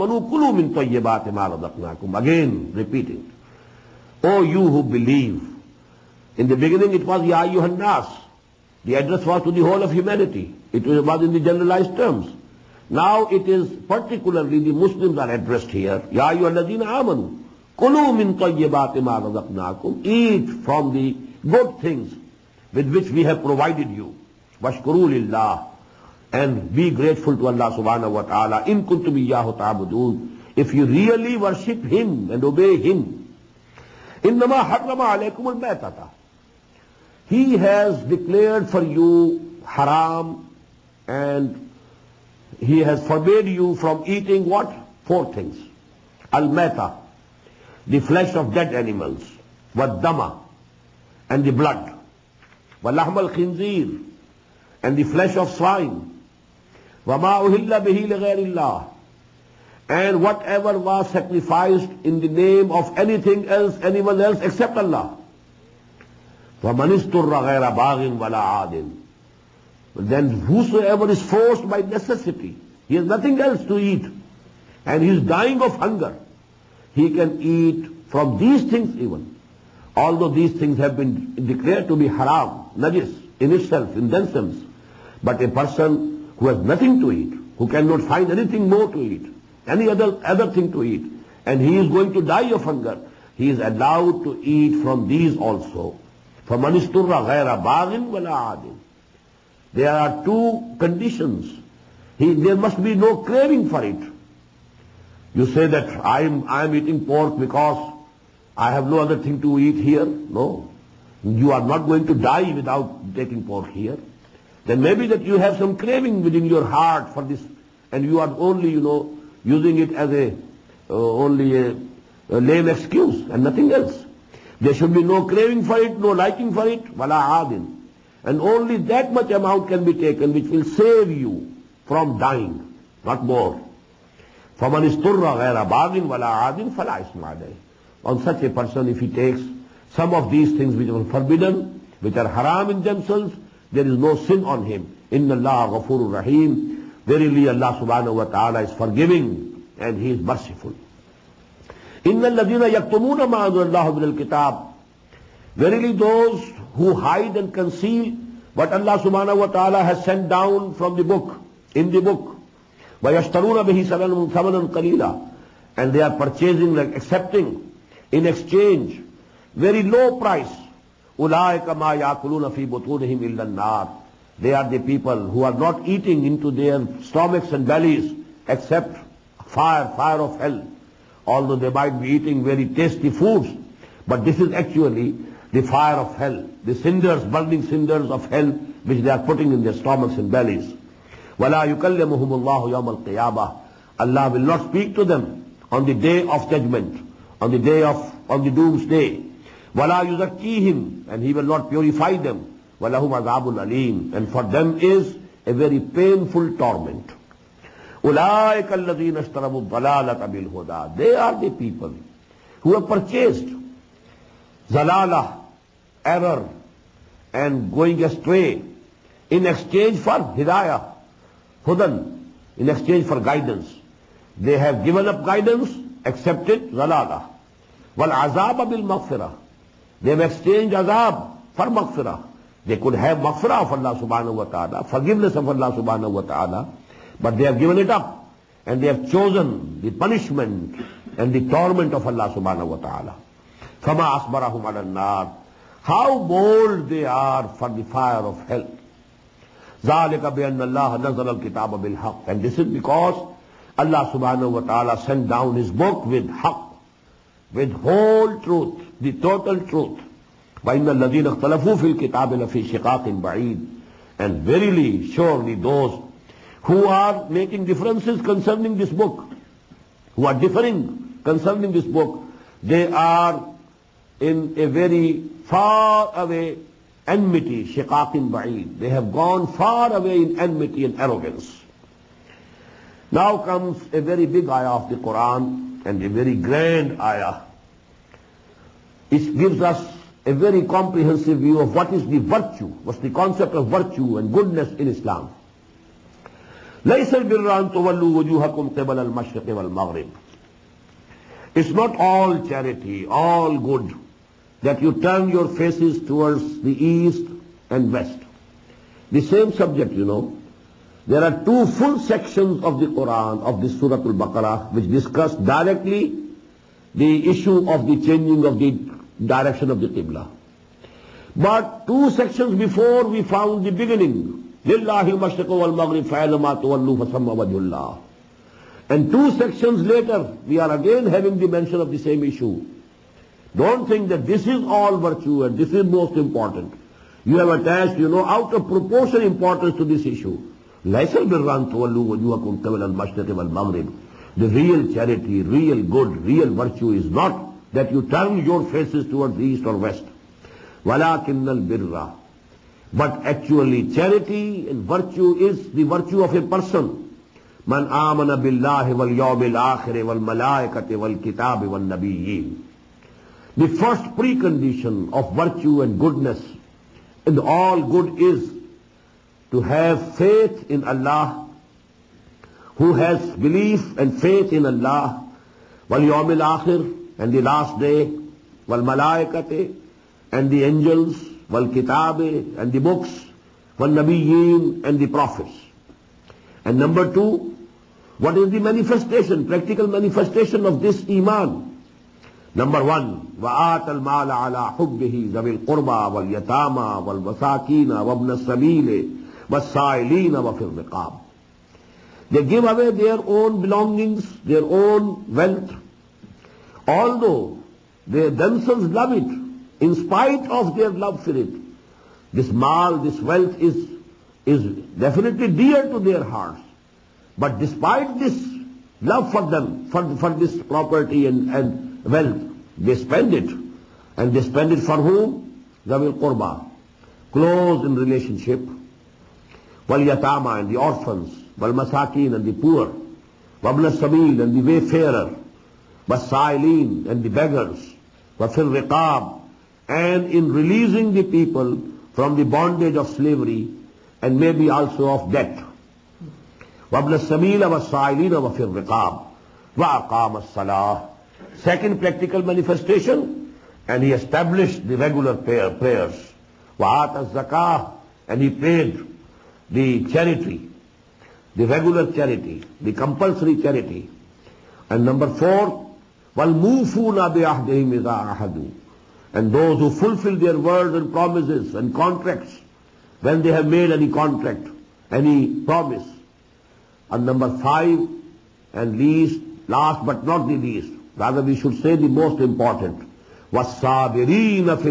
Kulu min tayyibati ma razaqnakum. Again, repeating. O you who believe. In the beginning it was Ya ayyuhan nas. The address was to the whole of humanity. It was in the generalized terms. Now it is particularly the Muslims are addressed here. Ya ayyuhalladhina amanu. Kulu min tayyibati ma razaqnakum. Eat from the good things with which we have provided you. Washkuru lillah. And be grateful to Allah subhanahu wa ta'ala. In kuntum iyyahu ta'budun. If you really worship Him and obey Him. Innama harrama alaykum al-maytata. He has declared for you haram and He has forbade you from eating what? 4 things. Al-mayta, the flesh of dead animals. Wad-dama, and the blood. Wa-lahm al-khinzir, and the flesh of swine. وَمَا أُهِلَّ بِهِ لِغَيْرِ اللَّهِ, and whatever was sacrificed in the name of anything else, anyone else except Allah. وَمَنِ اسْتُرَّ غَيْرَ بَاغٍ وَلَا عَادٍ. Then whosoever is forced by necessity, he has nothing else to eat, and he is dying of hunger, he can eat from these things even. Although these things have been declared to be haram, najis, in itself, in themselves. But a person who has nothing to eat, who cannot find anything more to eat, any other thing to eat, and he is going to die of hunger, he is allowed to eat from these also. فَمَنِ اسْتُرَّ غَيْرَ بَاغٍ وَلَا عَادٍ. There are 2 conditions. There must be no craving for it. You say that I am eating pork because I have no other thing to eat here. No. You are not going to die without taking pork here. Then maybe that you have some craving within your heart for this, and you are only, using it as only a lame excuse and nothing else. There should be no craving for it, no liking for it, wala aadin. And only that much amount can be taken which will save you from dying, not more. فَمَنِ اسْتُرَّ غَيْرَ بَاغٍ وَلَا عَادٍ فَلَا إِثْمَ عَلَيْهِ. On such a person, if he takes some of these things which are forbidden, which are haram in themselves, there is no sin on him. Inna Allah ghafurur rahim. Verily Allah subhanahu wa ta'ala is forgiving and He is merciful. Inna alladhina yaktumuna ma anzalallahu min al-kitab. Verily those who hide and conceal what Allah subhanahu wa ta'ala has sent down from the book, in the book. وَيَشْتَرُونَ بِهِ ثَمَنًا قَلِيلًا. And they are purchasing, like accepting, in exchange, very low price. أُولَٰئِكَ مَا يَأْكُلُونَ فِي بُطُونِهِمْ إِلَّا النَّارِ. They are the people who are not eating into their stomachs and bellies except fire of hell. Although they might be eating very tasty foods, but this is actually the fire of hell, the cinders, burning cinders of hell, which they are putting in their stomachs and bellies. وَلَا يُكَلِّمُهُمُ اللَّهُ يَوْمَ الْقِيَامَةِ. Allah will not speak to them on the day of judgment, on the doomsday. وَلَا يُزَكِّيهِمْ. And He will not purify them. وَلَهُمْ عَذَابٌ أَلِيمٌ. And for them is a very painful torment. أُولَٰئِكَ الَّذِينَ اشْتَرَبُوا الضَّلَالَةَ بِالْهُدَىٰ. They are the people who have purchased zalalah, error, and going astray in exchange for hidayah, hudan, in exchange for guidance. They have given up guidance, accepted zalalah. Wal azab bil maghfirah. They have exchanged azab for maghfirah. They could have maghfirah of Allah subhanahu wa ta'ala, forgiveness of Allah subhanahu wa ta'ala, but they have given it up and they have chosen the punishment and the torment of Allah subhanahu wa ta'ala. فَمَا أَصْبَرَهُمْ عَلَى النَّارِ. How bold they are for the fire of hell. ذَلِكَ بِأَنَّ اللَّهَ نَزَلَ الْكِتَابَ بِالْحَقِّ. And this is because Allah subhanahu wa ta'ala sent down His book with haqq, with whole truth, the total truth. وَإِنَّ الَّذِينَ اخْتَلَفُوا فِي الْكِتَابِ لَفِي شِقَاقٍ بَعِيدٍ. And verily, surely those who are making differences concerning this book, who are differing concerning this book, they are in a very far away enmity, shiqaqin ba'id. They have gone far away in enmity and arrogance. Now comes a very big ayah of the Quran and a very grand ayah. It gives us a very comprehensive view of what is the virtue, what's the concept of virtue and goodness in Islam. لَيْسَ الْبِرَّ أَن تُوَلُّوا وُجُوهَكُمْ قِبَلَ الْمَشْرِقِ وَالْمَغْرِبِ. It's not all charity, all good, that you turn your faces towards the east and west. The same subject, There are two full sections of the Quran, of the Surah Al-Baqarah, which discuss directly the issue of the changing of the direction of the Qibla. But two sections before we found the beginning. لِلَّهِ الْمَشْرِقُ وَالْمَغْرِبُ فَأَيْنَمَا تُوَلُّوا فَثَمَّ وَجْهُ اللَّهِ. And two sections later, we are again having the mention of the same issue. Don't think that this is all virtue and this is most important. You have attached, out of proportion importance to this issue. لَيْسَ الْبِرَّ أَن تُوَلُّوا وُجُوهَكُمْ قِبَلَ الْمَشْرِقِ وَالْمَغْرِبِ. The real charity, real good, real virtue is not that you turn your faces towards the east or west. وَلَكِنَّ الْبِرَّ. But actually charity and virtue is the virtue of a person. مَنْ آمَنَ بِاللَّهِ وَالْيَوْمِ الْآخِرِ وَالْمَلَائِكَةِ وَالْكِتَابِ وَالنَّبِيِّينَ. The first precondition of virtue and goodness and all good is to have faith in Allah. Who has belief and faith in Allah, وَالْيَوْمِ الْآخِرِ, and the last day, وَالْمَلَائِكَةِ, and the angels, وَالْكِتَابِ, and the books, وَالنَّبِيِّينَ, and the prophets. And number two, what is the manifestation, practical manifestation of this iman? Number one, وَآتَ الْمَالَ عَلَى حُبِّهِ ذَوِي الْقُرْبَى وَالْيَتَامَى وَالْمَسَاكِينَ وَابْنَ السَّبِيلِ وَالسَّائِلِينَ وَفِي الرِّقَابِ. They give away their own belongings, their own wealth, although they themselves love it, in spite of their love for it. This mal, this wealth is definitely dear to their hearts. But despite this love for them, for this property and wealth, they spend it. And they spend it for whom? Zawil Qurba, close in relationship. Wal Yatama, and the orphans. Wal Masakin, and the poor. Wabna Sabil, and the wayfarer. Wasailin, and the beggars. Wafil Riqab, and in releasing the people from the bondage of slavery and maybe also of debt. Wabna Sabila wasailina wafil Riqab. Wa aqama as-salah. Second practical manifestation, and he established the regular prayers. Wa ata az-zakah, and he paid the charity, the regular charity, the compulsory charity. And number four, وَالْمُوفُونَ بِعَهْدِهِمْ إِذَا عَهَدُوا. And those who fulfill their words and promises and contracts when they have made any contract, any promise. And number five, and last but not the least, rather we should say the most important, وَالصَّابِرِينَ فِي